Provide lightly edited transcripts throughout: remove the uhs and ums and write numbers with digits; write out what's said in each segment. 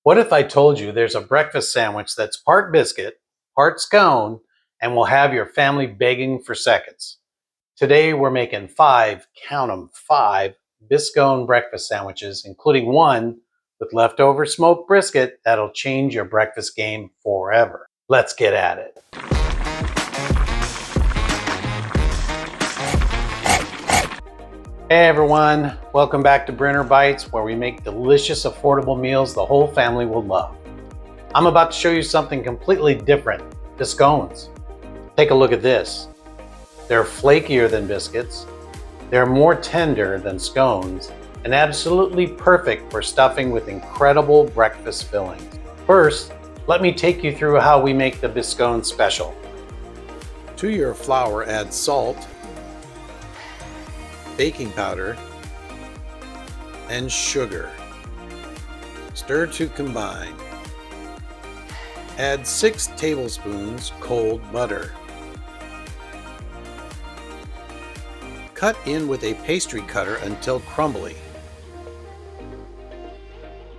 What if I told you there's a breakfast sandwich that's part biscuit, part scone, and will have your family begging for seconds? Today we're making five, count 'em, five Biscone breakfast sandwiches, including one with leftover smoked brisket that'll change your breakfast game forever. Let's get at it. Hey everyone, welcome back to Brinner Bites, where we make delicious, affordable meals the whole family will love. I'm about to show you something completely different, biscones. Take a look at this. They're flakier than biscuits, they're more tender than scones, and absolutely perfect for stuffing with incredible breakfast fillings. First, let me take you through how we make the biscone special. To your flour, add salt, baking powder, and sugar. Stir to combine. Add 6 tablespoons cold butter. Cut in with a pastry cutter until crumbly.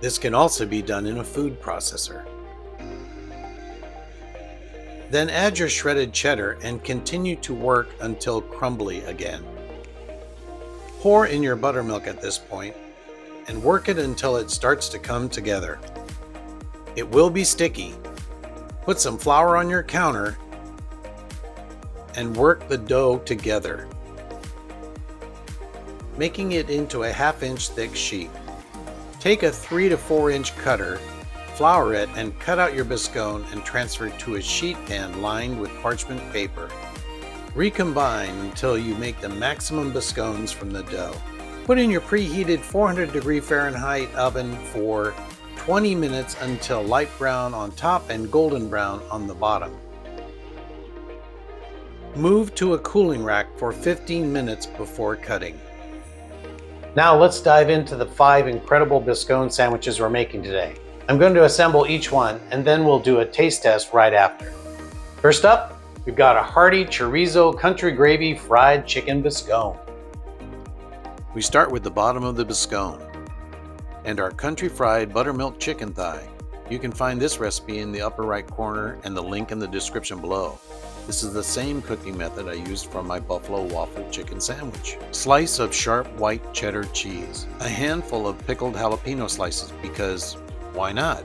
This can also be done in a food processor. Then add your shredded cheddar and continue to work until crumbly again. Pour in your buttermilk at this point and work it until it starts to come together. It will be sticky. Put some flour on your counter and work the dough together, making it into a 1/2 inch thick sheet. Take a 3 to 4 inch cutter, flour it, and cut out your biscone and transfer it to a sheet pan lined with parchment paper. Recombine until you make the maximum biscones from the dough. Put in your preheated 400° Fahrenheit oven for 20 minutes until light brown on top and golden brown on the bottom. Move to a cooling rack for 15 minutes before cutting. Now let's dive into the 5 incredible biscone sandwiches we're making today. I'm going to assemble each one and then we'll do a taste test right after. First up, we've got a hearty chorizo country gravy fried chicken biscone. We start with the bottom of the biscone and our country fried buttermilk chicken thigh. You can find this recipe in the upper right corner and the link in the description below. This is the same cooking method I used for my buffalo waffle chicken sandwich. Slice of sharp white cheddar cheese. A handful of pickled jalapeno slices because why not?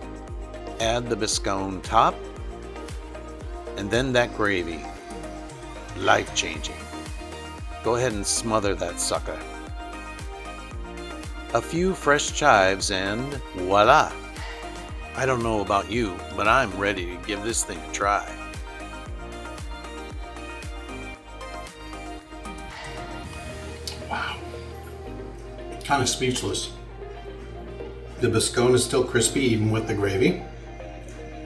Add the biscone top and then that gravy. Life-changing. Go ahead and smother that sucker. A few fresh chives and voila! I don't know about you, but I'm ready to give this thing a try. Wow. Kind of speechless. The biscone is still crispy even with the gravy.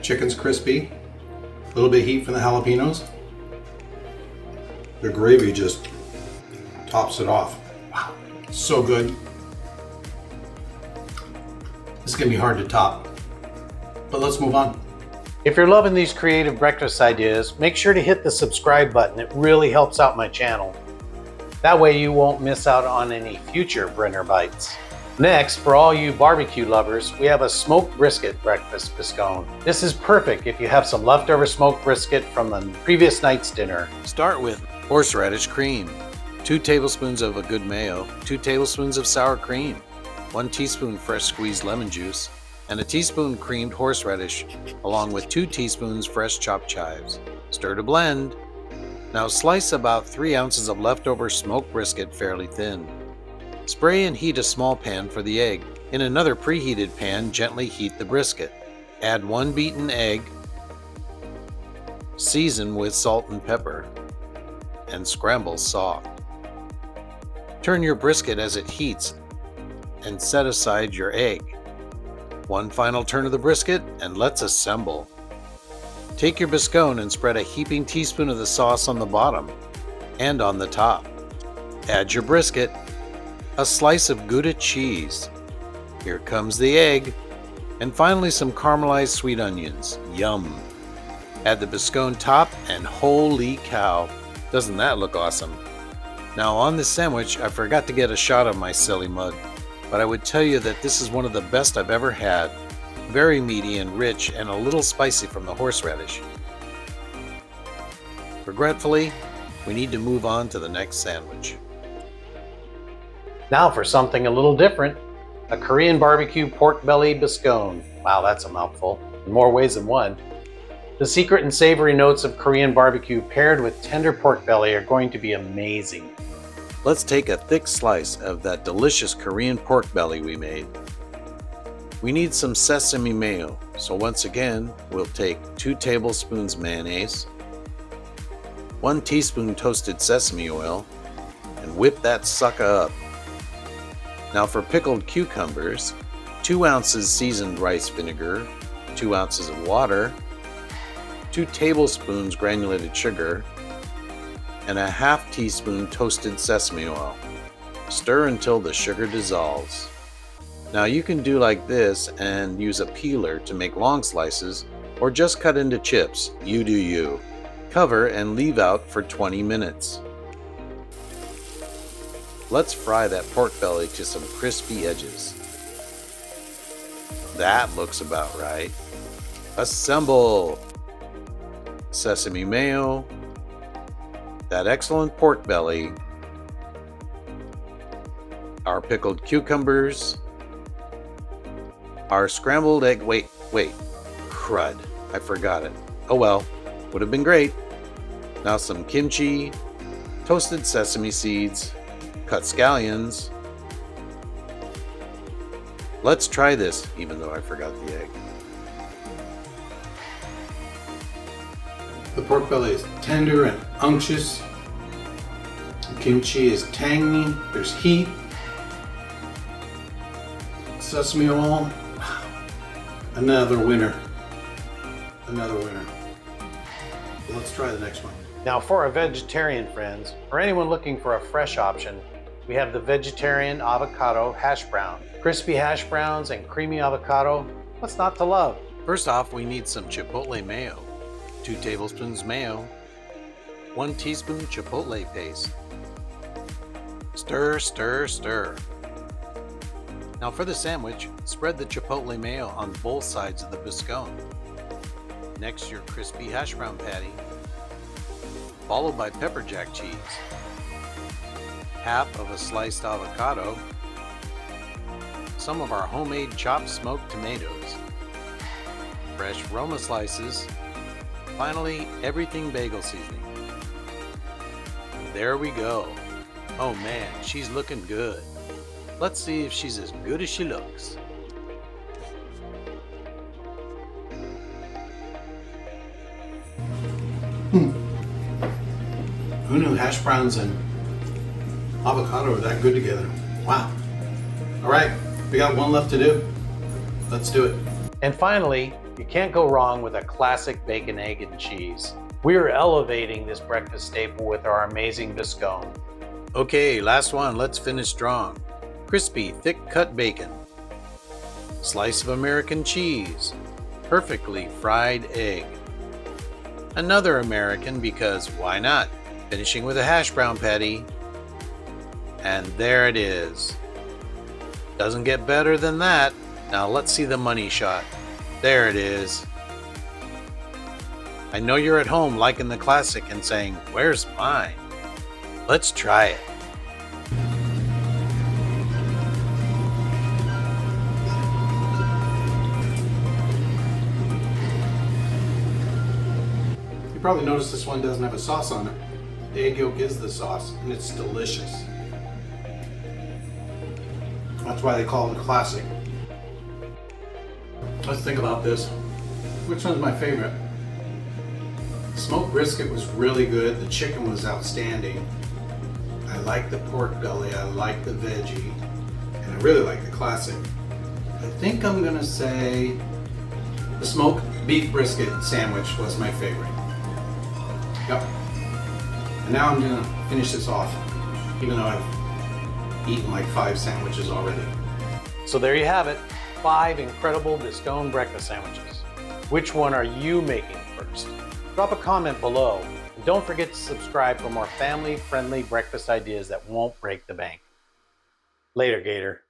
Chicken's crispy. A little bit of heat from the jalapenos. The gravy just tops it off. Wow, so good. This is gonna be hard to top, but let's move on. If you're loving these creative breakfast ideas, make sure to hit the subscribe button. It really helps out my channel. That way you won't miss out on any future Brinner Bites. Next, for all you barbecue lovers, we have a smoked brisket breakfast biscone. This is perfect if you have some leftover smoked brisket from the previous night's dinner. Start with horseradish cream, 2 tablespoons of a good mayo, 2 tablespoons of sour cream, 1 teaspoon fresh squeezed lemon juice, and a teaspoon creamed horseradish, along with 2 teaspoons fresh chopped chives. Stir to blend. Now slice about 3 ounces of leftover smoked brisket fairly thin. Spray and heat a small pan for the egg. In another preheated pan, gently heat the brisket. Add 1 beaten egg, season with salt and pepper, and scramble soft. Turn your brisket as it heats and set aside your egg. One final turn of the brisket and let's assemble. Take your biscone and spread a heaping teaspoon of the sauce on the bottom and on the top. Add your brisket, a slice of Gouda cheese. Here comes the egg, and finally some caramelized sweet onions. Yum! Add the biscone top and holy cow, doesn't that look awesome? Now on this sandwich, I forgot to get a shot of my silly mug, but I would tell you that this is one of the best I've ever had. Very meaty and rich and a little spicy from the horseradish. Regretfully, we need to move on to the next sandwich. Now for something a little different, a Korean barbecue pork belly biscone. Wow, that's a mouthful, in more ways than one. The secret and savory notes of Korean barbecue paired with tender pork belly are going to be amazing. Let's take a thick slice of that delicious Korean pork belly we made. We need some sesame mayo, so once again, we'll take 2 tablespoons mayonnaise, 1 teaspoon toasted sesame oil, and whip that sucker up. Now for pickled cucumbers, 2 ounces seasoned rice vinegar, 2 ounces of water, 2 tablespoons granulated sugar, and a half teaspoon toasted sesame oil. Stir until the sugar dissolves. Now you can do like this and use a peeler to make long slices, or just cut into chips, you do you. Cover and leave out for 20 minutes. Let's fry that pork belly to some crispy edges. That looks about right. Assemble! Sesame mayo, that excellent pork belly, our pickled cucumbers, our scrambled egg, wait, crud, I forgot it. Oh well, would have been great. Now some kimchi, toasted sesame seeds, cut scallions. Let's try this, even though I forgot the egg. The pork belly is tender and unctuous. The kimchi is tangy. There's heat. Sesame oil. Another winner. Another winner. Let's try the next one. Now for our vegetarian friends, or anyone looking for a fresh option, we have the vegetarian avocado hash brown. Crispy hash browns and creamy avocado, what's not to love? First off, we need some chipotle mayo. 2 tablespoons mayo, 1 teaspoon chipotle paste. Stir, stir, stir. Now for the sandwich, spread the chipotle mayo on both sides of the biscone. Next, your crispy hash brown patty, followed by pepper jack cheese, half of a sliced avocado, some of our homemade chopped smoked tomatoes, fresh Roma slices, finally, everything bagel seasoning. There we go. Oh man, she's looking good. Let's see if she's as good as she looks. Who knew hash browns and avocado are that good together? Wow. All right, we got one left to do. Let's do it. And finally, you can't go wrong with a classic bacon, egg, and cheese. We are elevating this breakfast staple with our amazing biscone. Okay, last one, let's finish strong. Crispy, thick cut bacon, slice of American cheese, perfectly fried egg. Another American because why not? Finishing with a hash brown patty. And there it is. Doesn't get better than that. Now let's see the money shot. There it is. I know you're at home liking the classic and saying, where's mine? Let's try it. You probably noticed this one doesn't have a sauce on it. The egg yolk is the sauce, and it's delicious. That's why they call it a classic. Let's think about this. Which one's my favorite? Smoked brisket was really good. The chicken was outstanding. I like the pork belly. I like the veggie. And I really like the classic. I think I'm gonna say the smoked beef brisket sandwich was my favorite. Yep. And now I'm gonna finish this off, even though I've eaten like 5 sandwiches already. So there you have it, 5 incredible biscone breakfast sandwiches. Which one are you making first? Drop a comment below. And don't forget to subscribe for more family-friendly breakfast ideas that won't break the bank. Later, Gator.